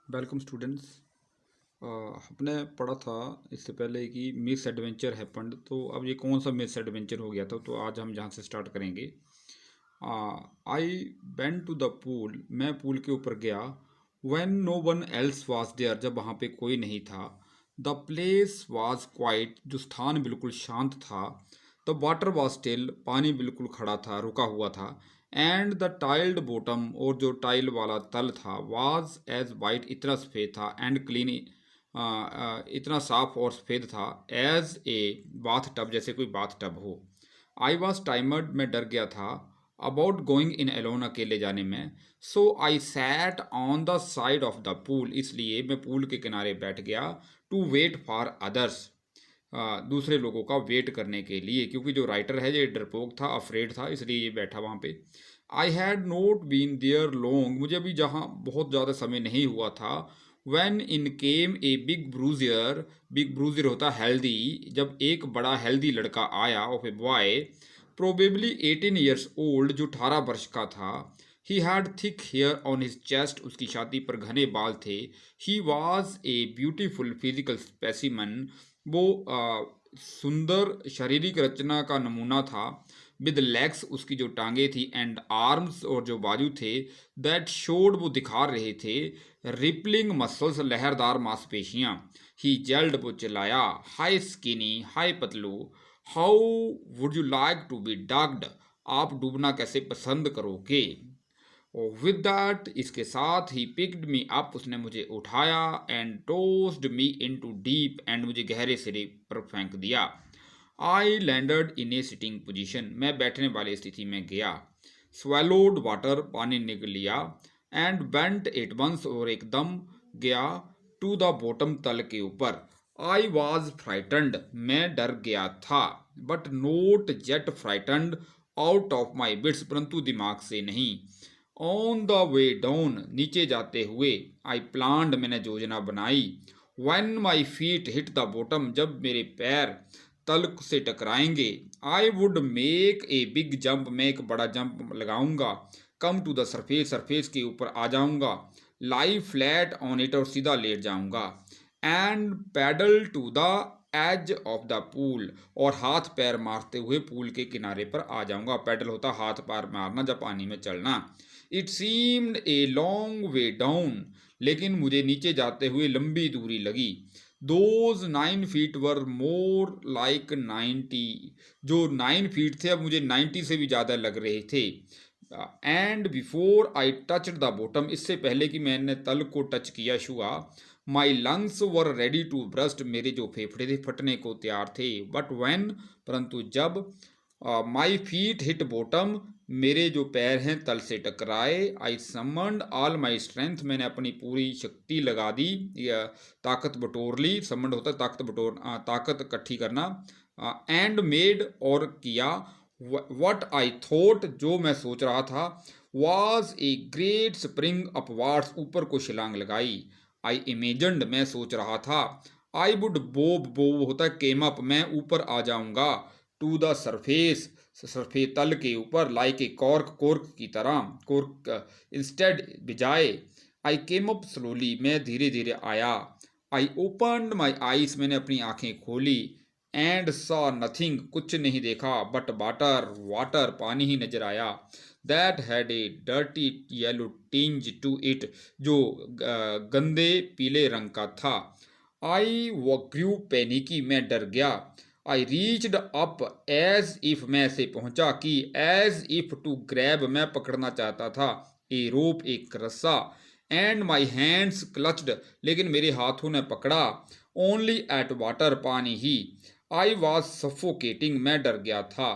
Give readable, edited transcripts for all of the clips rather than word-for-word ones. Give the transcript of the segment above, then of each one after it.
Welcome students. आपने पढ़ा था इससे पहले कि मिस एडवेंचर हैपेंड, तो अब ये कौन सा मिस एडवेंचर हो गया था, तो आज हम जहाँ से स्टार्ट करेंगे। I went to the pool, मैं पूल के ऊपर गया। When no one else was there, जब वहाँ पे कोई नहीं था। द प्लेस वाज क्वाइट, जो स्थान बिल्कुल शांत था। द वाटर वाज स्टिल, पानी बिल्कुल खड़ा था, रुका हुआ था। एंड द टाइल्ड बॉटम, और जो टाइल वाला तल था, वाज एज वाइट, इतना सफ़ेद था। एंड क्लीन, इतना साफ और सफ़ेद था। एज ए बाथ टब, जैसे कोई बाथ टब हो। आई वॉज टाइमर्ड, मैं डर गया था। अबाउट गोइंग इन एलोन, अकेले जाने में। So I sat on the side of the pool, इसलिए मैं पूल के किनारे बैठ गया। टू वेट फॉर अदर्स, दूसरे लोगों का वेट करने के लिए, क्योंकि जो राइटर है ये डरपोक था, अफ्रेड था, इसलिए ये बैठा वहाँ पे। I had not been there long, मुझे अभी जहाँ बहुत ज़्यादा समय नहीं हुआ था। When in came a big bruiser, big bruiser होता हेल्दी, जब एक बड़ा हेल्दी लड़का आया, of a boy probably 18 years old, जो 18 वर्ष का था। He had thick hair on his chest, उसकी छाती पर घने बाल थे। He was a beautiful physical specimen, वो सुंदर शारीरिक रचना का नमूना था। विद लेग्स, उसकी जो टांगे थी, एंड आर्म्स, और जो बाजू थे, दैट शोड, वो दिखा रहे थे। रिपलिंग मसल्स, लहरदार मांसपेशियां। ही जेल्ड, वो चिल्लाया। हाई स्किनी, हाई पतलू। How would you like to be ducked, आप डूबना कैसे पसंद करोगे। विद दैट, इसके साथ ही पिक्ड मी अप, उसने मुझे उठाया। And tossed me into deep, and मुझे गहरे सिरे पर फेंक दिया। I landed in a sitting position, मैं बैठने वाली स्थिति में गया। स्वेलोड वाटर, पानी निकल लिया। एंड बेंट एट वंस, और एकदम गया। टू द बॉटम, तल के ऊपर। आई वॉज फ्राइटनड, मैं डर गया था। But not yet frightened out of my wits, परंतु दिमाग से नहीं। ऑन द वे डाउन, नीचे जाते हुए। आई प्लान्ड, मैंने योजना बनाई। When my feet hit the bottom, जब मेरे पैर तल से टकराएंगे। I would make a big jump, मैं एक बड़ा जंप लगाऊंगा। Come to the surface, surface के ऊपर आ जाऊंगा। लाई फ्लैट ऑन इट, और सीधा लेट जाऊंगा। And paddle to the edge of the pool, और हाथ पैर मारते हुए पूल के किनारे पर आ जाऊंगा। पैडल होता हाथ पैर मारना, जब पानी में चलना। It seemed a long way down, लेकिन मुझे नीचे जाते हुए लंबी दूरी लगी। Those 9 feet were more like 90, जो 9 फीट थे, अब मुझे 90 से भी ज़्यादा लग रहे थे। And before I touched the bottom, इससे पहले कि मैंने तल को टच किया छुआ। My lungs were ready to burst, मेरे जो फेफड़े थे फटने को तैयार थे। बट व्हेन, परंतु जब माई फीट हिट बॉटम, मेरे जो पैर हैं तल से टकराए। आई समंड ऑल माई स्ट्रेंथ, मैंने अपनी पूरी शक्ति लगा दी, या ताकत बटोर ली। समंड होता है ताकत बटोर, ताकत इकट्ठी करना। एंड मेड, और किया। वट आई थॉट, जो मैं सोच रहा था। Was a great spring upwards, ऊपर को छलांग लगाई। आई इमेजन्ड, मैं सोच रहा था। आई वुड बोब, बोब होता है केम अप, मैं ऊपर आ जाऊंगा। टू द सरफेस, सफ़ेद तल के ऊपर। लाइक ए कॉर्क, कोर्क की तरह। कोर्क इंस्टेड, बिजाय। आई केम अप स्लोली, मैं धीरे धीरे आया। आई ओपनड माई आईज, मैंने अपनी आंखें खोली। एंड सॉ नथिंग, कुछ नहीं देखा। बट वाटर, वाटर, पानी ही नजर आया। That had a dirty yellow tinge to it, जो गंदे पीले रंग का था। आई वो ग्रू पैनिकी, मैं डर गया। I reached up as if, मैं ऐसे पहुंचा कि एज इफ टू ग्रैब, मैं पकड़ना चाहता था। ए रोप, एक रस्सा। एंड माई हैंड्स क्लच्ड, लेकिन मेरे हाथों ने पकड़ा। ओनली एट वाटर, पानी ही। आई वॉज सफोकेटिंग, मैं डर गया था।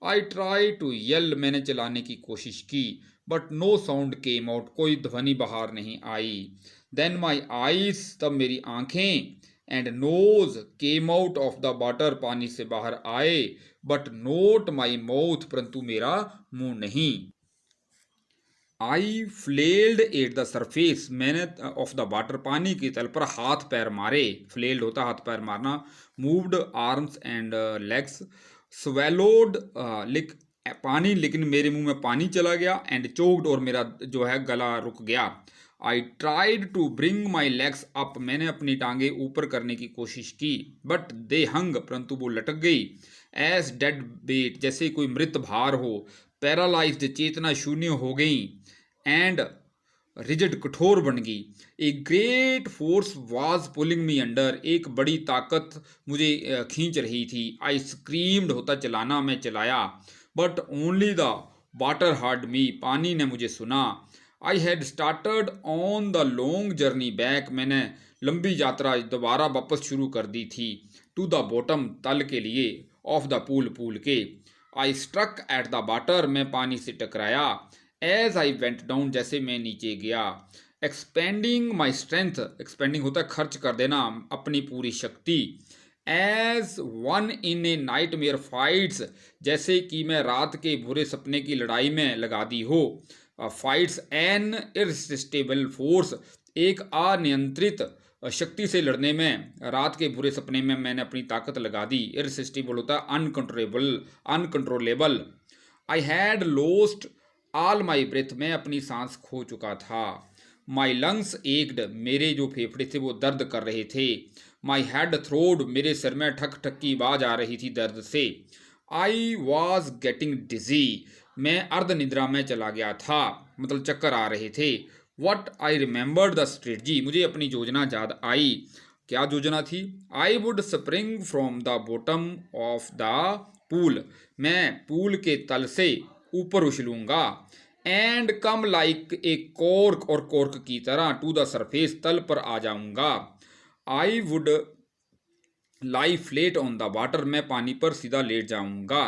आई ट्राई टू येल, मैंने चलाने की कोशिश की। But no sound came out, कोई ध्वनि बाहर नहीं आई। देन माई आईज, तब मेरी आंखें। And nose came out of the water, पानी से बाहर आए। बट नोट माई माउथ, परंतु मेरा मुंह नहीं। आई फ्लेल्ड एट द सरफेस, मैंने ऑफ द वाटर, पानी की तल पर हाथ पैर मारे। फ्लेल्ड होता हाथ पैर मारना। Moved arms and legs. Swallowed, लिक, पानी, लेकिन मेरे मुंह में पानी चला गया। एंड चोक्ड, और मेरा जो है गला रुक गया। I tried to bring my legs up, मैंने अपनी टांगे ऊपर करने की कोशिश की, बट दे हंग, परंतु वो लटक गई, एज डेड वेट, जैसे कोई मृत भार हो, पैरालाइज्ड, चेतना शून्य हो गई, एंड रिजिड, कठोर बन गई। A great force was pulling me under, एक बड़ी ताकत मुझे खींच रही थी। आई स्क्रीम्ड, होता चलाना, मैं चलाया, but only the water heard me, पानी ने मुझे सुना। I had started on the long journey back, मैंने लंबी यात्रा दोबारा वापस शुरू कर दी थी, टू द बॉटम, तल के लिए, ऑफ द पूल, पूल के। I struck at the water, मैं पानी से टकराया, एज आई वेंट डाउन, जैसे मैं नीचे गया। एक्सपेंडिंग माई स्ट्रेंथ, एक्सपेंडिंग होता है खर्च कर देना, अपनी पूरी शक्ति। As one in a nightmare fights, जैसे कि मैं रात के बुरे सपने की लड़ाई में लगा दी हो। फाइट्स एन इरसिस्टेबल फोर्स, एक अनियंत्रित शक्ति से लड़ने में, रात के बुरे सपने में मैंने अपनी ताकत लगा दी। इरसिस्टेबल होता है uncontrollable, uncontrollable. I had lost all my breath, मैं अपनी सांस खो चुका था। माई लंग्स एकड, मेरे जो फेफड़े थे वो दर्द कर रहे थे। माई हेड थ्रोड, मेरे सिर में ठक ठक की आवाज आ रही थी दर्द से। आई वॉज गेटिंग डिजी, मैं अर्ध निद्रा में चला गया था, मतलब चक्कर आ रहे थे। What I remembered the strategy, मुझे अपनी योजना याद आई। क्या योजना थी? I would spring from the bottom of the pool, मैं पूल के तल से ऊपर उछलूंगा। And come like a cork, और कॉर्क की तरह, टू द सरफेस, तल पर आ जाऊंगा। I would lie flat on the water, मैं पानी पर सीधा लेट जाऊंगा।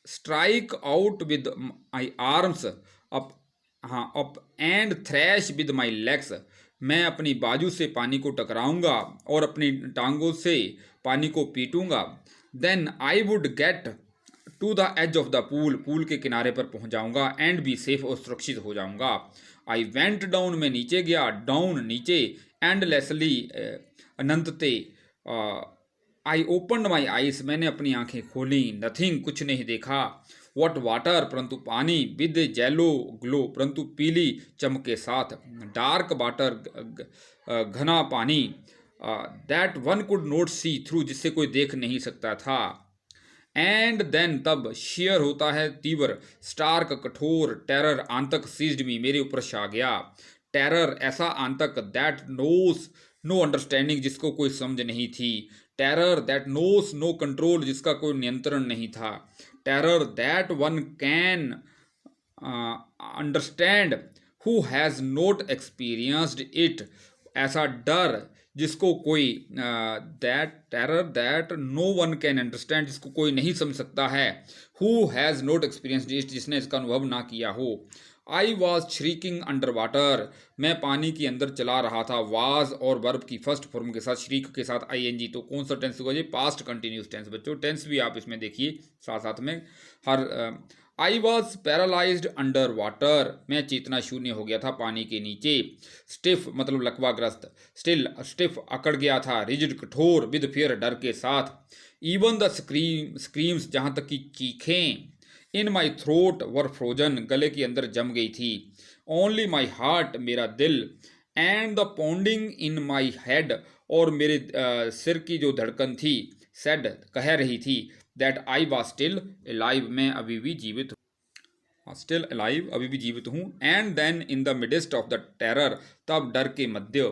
Strike out with my arms up, हाँ, up and trash with my legs, मैं अपनी बाजू से पानी को टकराऊंगा और अपनी टांगों से पानी को पीटूंगा। Then I would get to the edge of the pool, pool के किनारे पर पहुंच जाऊंगा, एंड बी सेफ, और सुरक्षित हो जाऊंगा। आई वेंट डाउन, मैं नीचे गया, डाउन, नीचे, एंडलेसली, अनंतते। आई ओपनड माई आइज, मैंने अपनी आंखें खोली, नथिंग, कुछ नहीं देखा। वट वाटर, परंतु पानी, विद जेलो ग्लो, परंतु पीली चमक के साथ। डार्क वाटर, घना पानी, that one could not see through, जिससे कोई देख नहीं सकता था। एंड देन, तब, शेयर होता है तीव्र, स्टार्क, कठोर, टेरर, आंतक, सीज्ड मी, मेरे ऊपर छा गया। टेरर, ऐसा आंतक, दैट नोस नो अंडरस्टैंडिंग, जिसको कोई समझ नहीं थी। Terror that knows no control, जिसका कोई नियंत्रण नहीं था। Terror that one can understand who has not experienced it, ऐसा डर जिसको कोई, that terror that no one can understand, जिसको कोई नहीं समझ सकता है। Who has not experienced it, जिसने इसका अनुभव ना किया हो। I was shrieking under water, मैं पानी के अंदर चला रहा था। वाज और वर्ब की फर्स्ट फॉर्म के साथ, श्रीक के साथ आईएनजी, तो कौन सा टेंस होगा? ये पास्ट कंटिन्यूस टेंस बच्चों। टेंस भी आप इसमें देखिए साथ साथ में हर। I was paralysed under water, मैं चेतना शून्य हो गया था पानी के नीचे। स्टिफ मतलब लकवाग्रस्त, स्टिल स्टिफ अकड़ गया था, रिजिड कठोर, विद फियर डर के साथ। इवन द स्क्रीम्स जहाँ तक कि चीखें, इन माई थ्रोट वर फ्रोजन, गले के अंदर जम गई थी। ओनली माई हार्ट, मेरा दिल, and the pounding in my head, और मेरे सिर की जो धड़कन थी, सेड कह रही थी, that I was still alive, मैं अभी भी जीवित हूँ, स्टिल अलाइव, अभी भी जीवित हूँ। And then in the midst of the terror, तब डर के मध्य,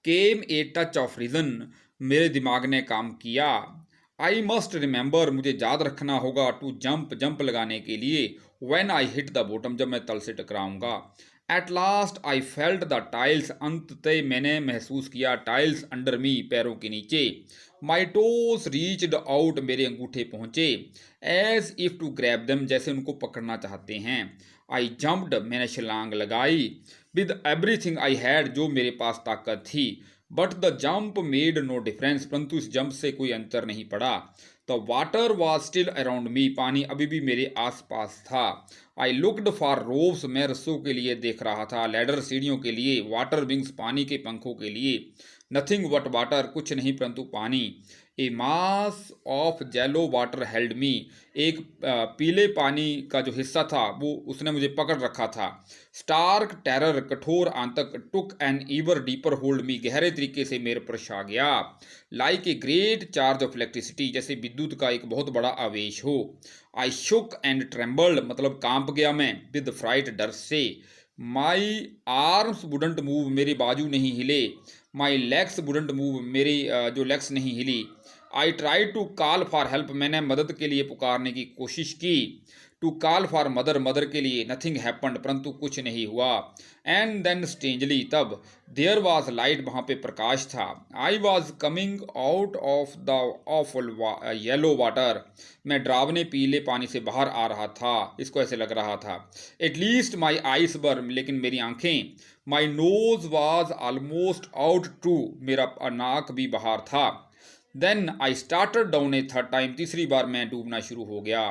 came a touch of reason, मेरे दिमाग ने काम किया। आई मस्ट रिमेंबर, मुझे याद रखना होगा, टू जंप, जंप लगाने के लिए, when I hit the bottom, जब मैं तल से टकराऊंगा। At last I felt the tiles, अंततः मैंने महसूस किया टाइल्स अंडर मी, पैरों के नीचे। माई टोस रीच्ड आउट, मेरे अंगूठे पहुंचे, as if to grab them, जैसे उनको पकड़ना चाहते हैं। आई जम्प्ड, मैंने छलांग लगाई, विद एवरीथिंग आई हैड, जो मेरे पास ताकत थी। But the jump made no difference, परंतु इस जंप से कोई अंतर नहीं पड़ा। The water was still around me, पानी अभी भी मेरे आसपास था। आई लुकड फॉर रोप्स, मैं रस्सों के लिए देख रहा था, लैडर, सीढ़ियों के लिए, वाटर विंग्स, पानी के पंखों के लिए। नथिंग बट वाटर, कुछ नहीं परंतु पानी। A mass of yellow water held me, एक पीले पानी का जो हिस्सा था वो उसने मुझे पकड़ रखा था। स्टार्क टेरर, कठोर आतंक, took an ईवर deeper hold me, गहरे तरीके से मेरे पर छा गया। Like a great charge of electricity, जैसे विद्युत का एक बहुत बड़ा आवेश हो। आई शुक एंड ट्रेम्बल्ड, मतलब कांप गया मैं, विद फ्राइट, डर से। माई आर्म्स वुडंट मूव, मेरे बाजू नहीं हिले। माई लेग्स वुडंट मूव, मेरी जो लेग्स नहीं हिली। I try to call for help, मैंने मदद के लिए पुकारने की कोशिश की। To call for mother, mother के लिए। नथिंग हैपन्ड, परंतु कुछ नहीं हुआ। एंड देन स्ट्रेंजली, तब देयर वॉज लाइट, वहाँ पे प्रकाश था। I was coming out of the awful yellow water, मैं डरावने पीले पानी से बाहर आ रहा था, इसको ऐसे लग रहा था। एटलीस्ट माई आइस वर, लेकिन मेरी आंखें। My nose was almost out too, मेरा नाक भी बाहर था। Then I started down a third time, तीसरी बार मैं डूबना शुरू हो गया।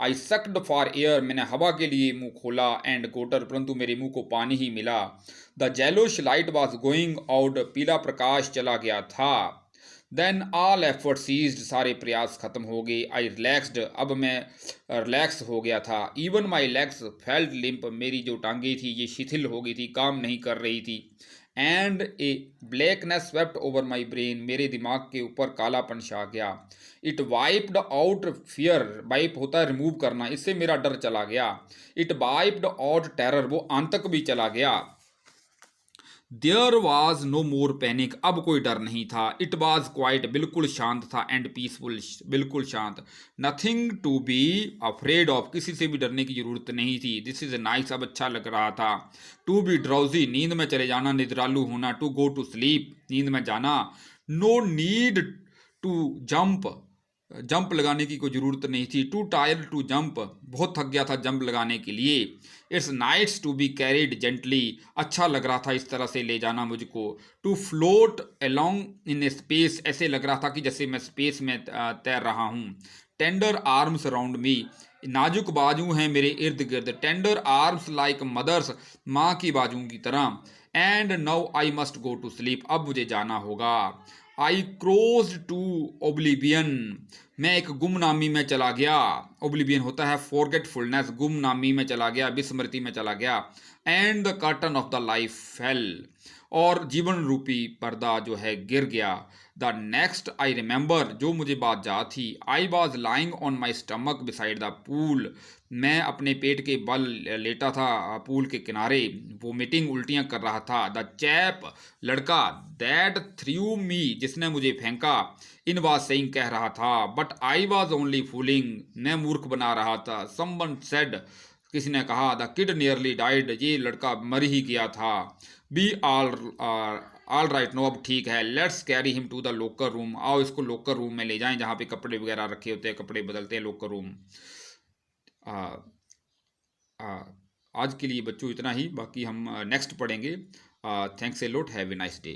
आई सक्ड फॉर एयर, मैंने हवा के लिए मुंह खोला। एंड गोटर, परंतु मेरे मुंह को पानी ही मिला। The yellowish light was going out, पीला प्रकाश चला गया था। देन ऑल एफर्ट सीज्ड, सारे प्रयास खत्म हो गए। आई रिलैक्सड, अब मैं रिलैक्स हो गया था। Even my legs felt limp, मेरी जो टांगें थी ये शिथिल हो गई थी, काम नहीं कर रही थी। And A blackness swept over my brain, मेरे दिमाग के ऊपर कालापन छा गया। It wiped out fear, wipe होता है रिमूव करना, इससे मेरा डर चला गया। इट वाइप्ड आउट टेरर, वो आतंक भी चला गया। There was no more panic, अब कोई डर नहीं था। इट वॉज क्वाइट, बिल्कुल शांत था। एंड पीसफुल, बिल्कुल शांत। Nothing to be afraid of, किसी से भी डरने की जरूरत नहीं थी। दिस इज नाइस, अब अच्छा लग रहा था। टू बी ड्राउजी, नींद में चले जाना, निद्रालु होना। टू गो टू स्लीप, नींद में जाना। No need to jump, jump लगाने की कोई ज़रूरत नहीं थी। टू टायर्ड टू जंप, बहुत थक गया था जंप लगाने के लिए। It's nice to be carried gently, अच्छा लग रहा था इस तरह से ले जाना मुझको। To float along in space, ऐसे लग रहा था कि जैसे मैं स्पेस में तैर रहा हूँ। टेंडर आर्म्स अराउंड मी, नाजुक बाजू हैं मेरे इर्द गिर्द। टेंडर आर्म्स लाइक मदर्स, माँ की बाजू की तरह। And now I must go to sleep, अब मुझे जाना होगा। आई क्रोज्ड टू ओब्लिवियन, मैं एक गुमनामी में चला गया। ओब्लिवियन होता है फॉरगेटफुलनेस, गुमनामी में चला गया, विस्मृति में चला गया। And the curtain of the life fail, और जीवन रूपी पर्दा जो है गिर गया। द नेक्स्ट आई रिमेंबर, जो मुझे बात याद थी। I was lying on my stomach beside the pool, मैं अपने पेट के बल लेटा था पूल के किनारे, वोमिटिंग, उल्टियां कर रहा था। द चैप, लड़का, दैट थ्रू मी, जिसने मुझे फेंका, इन वॉज सेइंग, कह रहा था। But I was only fooling, मैं मूर्ख बना रहा था। समवन सेड, किसी ने कहा। द किड नियरली डाइड, ये लड़का मर ही गया था। बी ऑल राइट, नो, अब ठीक है। Let's carry him to the locker room, आओ इसको लोकर रूम में ले जाएं, जहाँ पे कपड़े वगैरह रखे होते हैं, कपड़े बदलते हैं, लोकर रूम। आज के लिए बच्चों इतना ही, बाकी हम नेक्स्ट पढ़ेंगे। Thanks a lot, have a nice day.